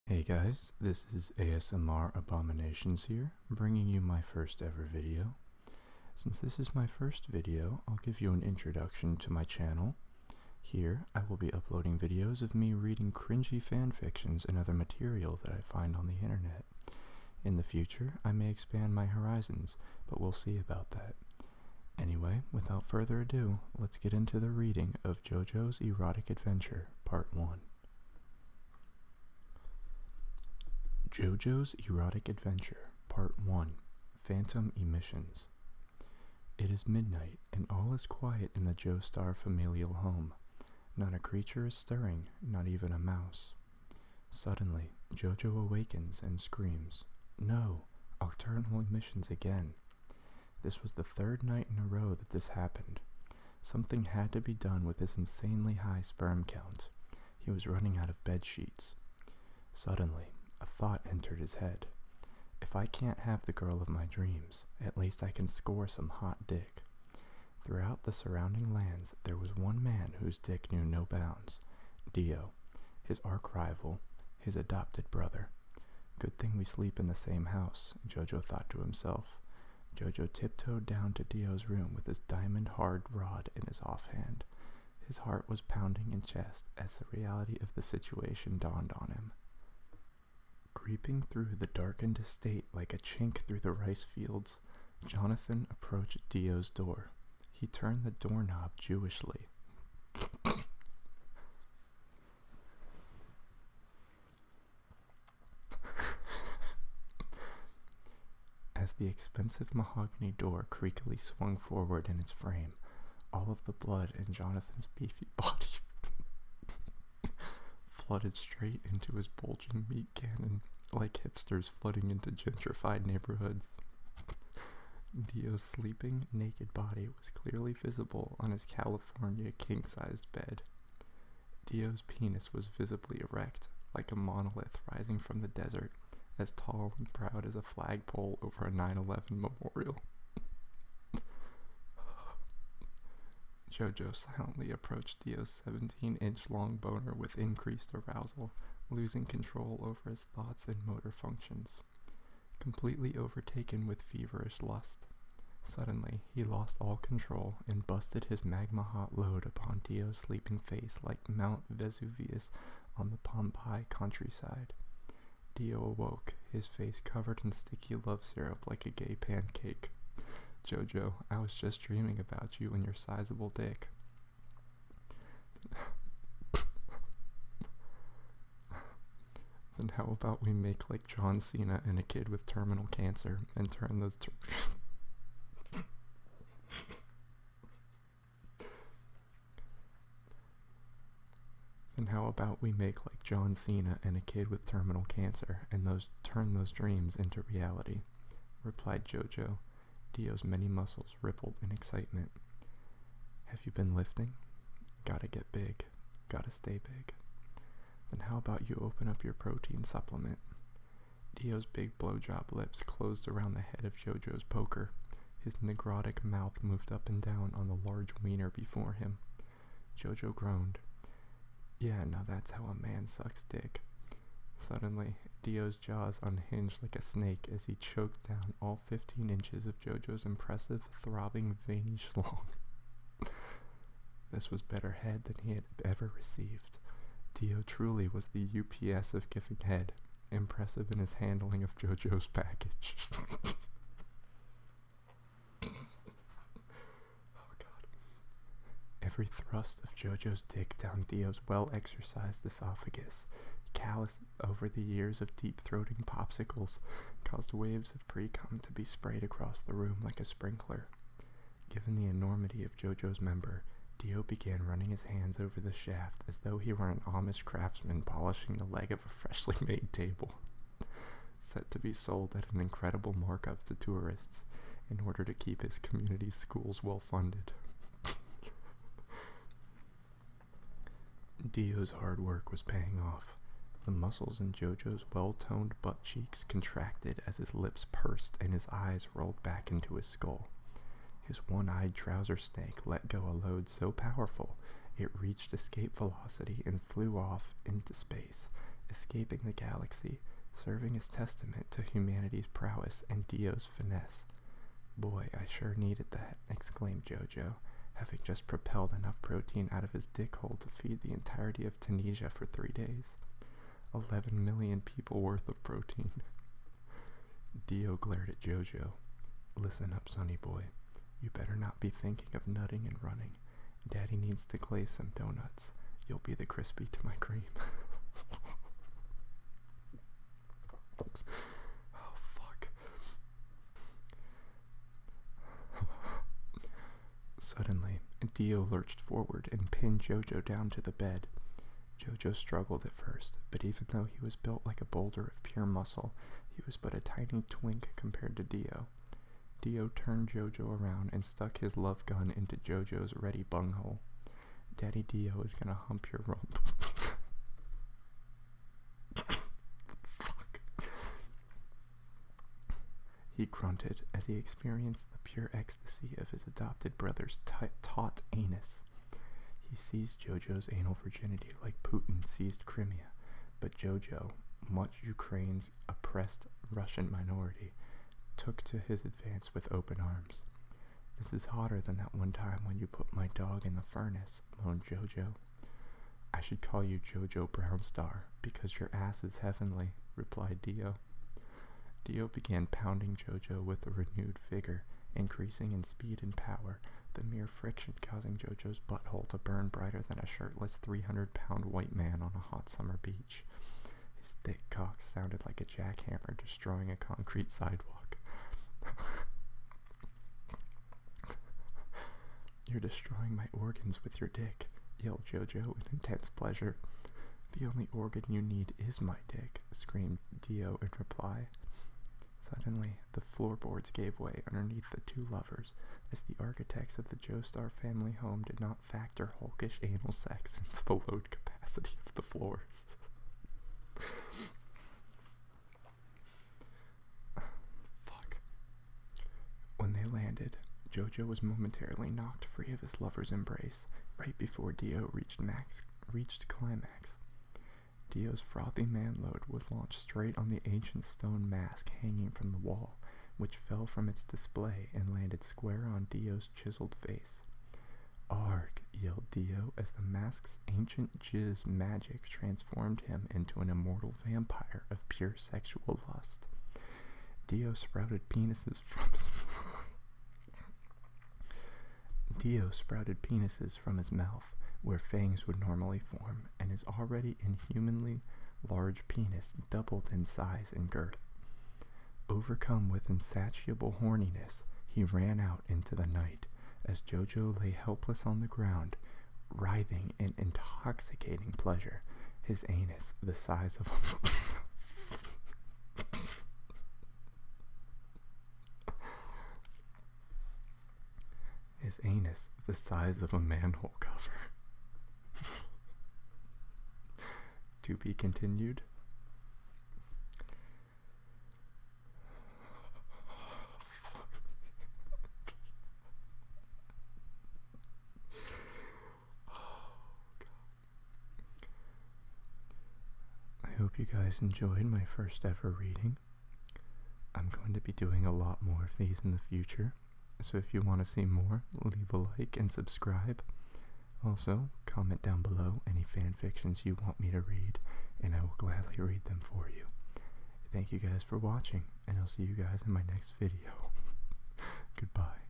Hey guys, this is ASMR Abominations here, bringing you my first ever video. Since this is my first video, I'll give you an introduction to my channel. Here, I will be uploading videos of me reading cringy fanfictions and other material that I find on the internet. In the future, I may expand my horizons, but we'll see about that. Anyway, without further ado, let's get into the reading of Jojo's Erotic Adventure, Part 1. Jojo's Erotic Adventure, Part 1, Phantom Emissions. It is midnight, and all is quiet in the Joestar familial home. Not a creature is stirring, not even a mouse. Suddenly, Jojo awakens and screams, "No! Nocturnal emissions again!" This was the third night in a row that this happened. Something had to be done with his insanely high sperm count. He was running out of bed sheets. Suddenly, a thought entered his head. If I can't have the girl of my dreams, at least I can score some hot dick. Throughout the surrounding lands, there was one man whose dick knew no bounds. Dio, his arch-rival, his adopted brother. Good thing we sleep in the same house, Jojo thought to himself. Jojo tiptoed down to Dio's room with his diamond-hard rod in his offhand. His heart was pounding in chest as the reality of the situation dawned on him. Creeping through the darkened estate like a chink through the rice fields, Jonathan approached Dio's door. He turned the doorknob Jewishly. As the expensive mahogany door creakily swung forward in its frame, all of the blood in Jonathan's beefy body flooded straight into his bulging meat cannon, like hipsters flooding into gentrified neighborhoods. Dio's sleeping, naked body was clearly visible on his California king-sized bed. Dio's penis was visibly erect, like a monolith rising from the desert, as tall and proud as a flagpole over a 9/11 memorial. Jojo silently approached Dio's 17-inch long boner with increased arousal, losing control over his thoughts and motor functions. Completely overtaken with feverish lust. Suddenly, he lost all control and busted his magma-hot load upon Dio's sleeping face like Mount Vesuvius on the Pompeii countryside. Dio awoke, his face covered in sticky love syrup like a gay pancake. "Jojo, I was just dreaming about you and your sizable dick." Then how about we make like John Cena and a kid with terminal cancer and turn those And how about we make like John Cena and a kid with terminal cancer and turn those dreams into reality, replied Jojo. Dio's many muscles rippled in excitement. "Have you been lifting? Gotta get big. Gotta stay big." "Then how about you open up your protein supplement?" Dio's big blowjob lips closed around the head of Jojo's poker. His necrotic mouth moved up and down on the large wiener before him. Jojo groaned. "Yeah, now that's how a man sucks dick." Suddenly, Dio's jaws unhinged like a snake as he choked down all 15 inches of Jojo's impressive, throbbing, veiny schlong. This was better head than he had ever received. Dio truly was the UPS of giving head, impressive in his handling of Jojo's package. Oh god. Every thrust of Jojo's dick down Dio's well-exercised esophagus, callous over the years of deep-throating popsicles, caused waves of pre-cum to be sprayed across the room like a sprinkler. Given the enormity of Jojo's member, Dio began running his hands over the shaft as though he were an Amish craftsman polishing the leg of a freshly made table, set to be sold at an incredible markup to tourists in order to keep his community's schools well-funded. Dio's hard work was paying off. The muscles in Jojo's well-toned butt cheeks contracted as his lips pursed and his eyes rolled back into his skull. His one-eyed trouser snake let go a load so powerful it reached escape velocity and flew off into space, escaping the galaxy, serving as testament to humanity's prowess and Dios' finesse. "Boy, I sure needed that," exclaimed Jojo, having just propelled enough protein out of his dick hole to feed the entirety of Tunisia for 3 days. 11 million people worth of protein. Dio glared at Jojo. "Listen up, sonny boy. You better not be thinking of nutting and running. Daddy needs to glaze some donuts. You'll be the crispy to my cream." Oh, fuck. Suddenly, Dio lurched forward and pinned Jojo down to the bed. Jojo struggled at first, but even though he was built like a boulder of pure muscle, he was but a tiny twink compared to Dio. Dio turned Jojo around and stuck his love gun into Jojo's ready bunghole. "Daddy Dio is gonna hump your rump." Fuck. He grunted as he experienced the pure ecstasy of his adopted brother's taut anus. He seized Jojo's anal virginity like Putin seized Crimea, but Jojo, much Ukraine's oppressed Russian minority, took to his advance with open arms. "This is hotter than that one time when you put my dog in the furnace," moaned Jojo. "I should call you Jojo Brownstar, because your ass is heavenly," replied Dio. Dio began pounding Jojo with a renewed vigor, increasing in speed and power, the mere friction causing Jojo's butthole to burn brighter than a shirtless 300-pound white man on a hot summer beach. His thick cock sounded like a jackhammer destroying a concrete sidewalk. "You're destroying my organs with your dick," yelled Jojo in intense pleasure. "The only organ you need is my dick," screamed Dio in reply. Suddenly, the floorboards gave way underneath the two lovers, as the architects of the Joestar family home did not factor hulkish anal sex into the load capacity of the floors. Fuck. When they landed, Jojo was momentarily knocked free of his lover's embrace, right before Dio reached climax. Dio's frothy manload was launched straight on the ancient stone mask hanging from the wall, which fell from its display and landed square on Dio's chiseled face. "Arg," yelled Dio as the mask's ancient jizz magic transformed him into an immortal vampire of pure sexual lust. Dio sprouted penises from his mouth, where fangs would normally form, and his already inhumanly large penis doubled in size and girth. Overcome with insatiable horniness, he ran out into the night, as Jojo lay helpless on the ground, writhing in intoxicating pleasure, his anus the size of a manhole cover. To be continued. I hope you guys enjoyed my first ever reading. I'm going to be doing a lot more of these in the future, so if you want to see more, leave a like and subscribe. Also, comment down below any fan fictions you want me to read, and I will gladly read them for you. Thank you guys for watching, and I'll see you guys in my next video. Goodbye.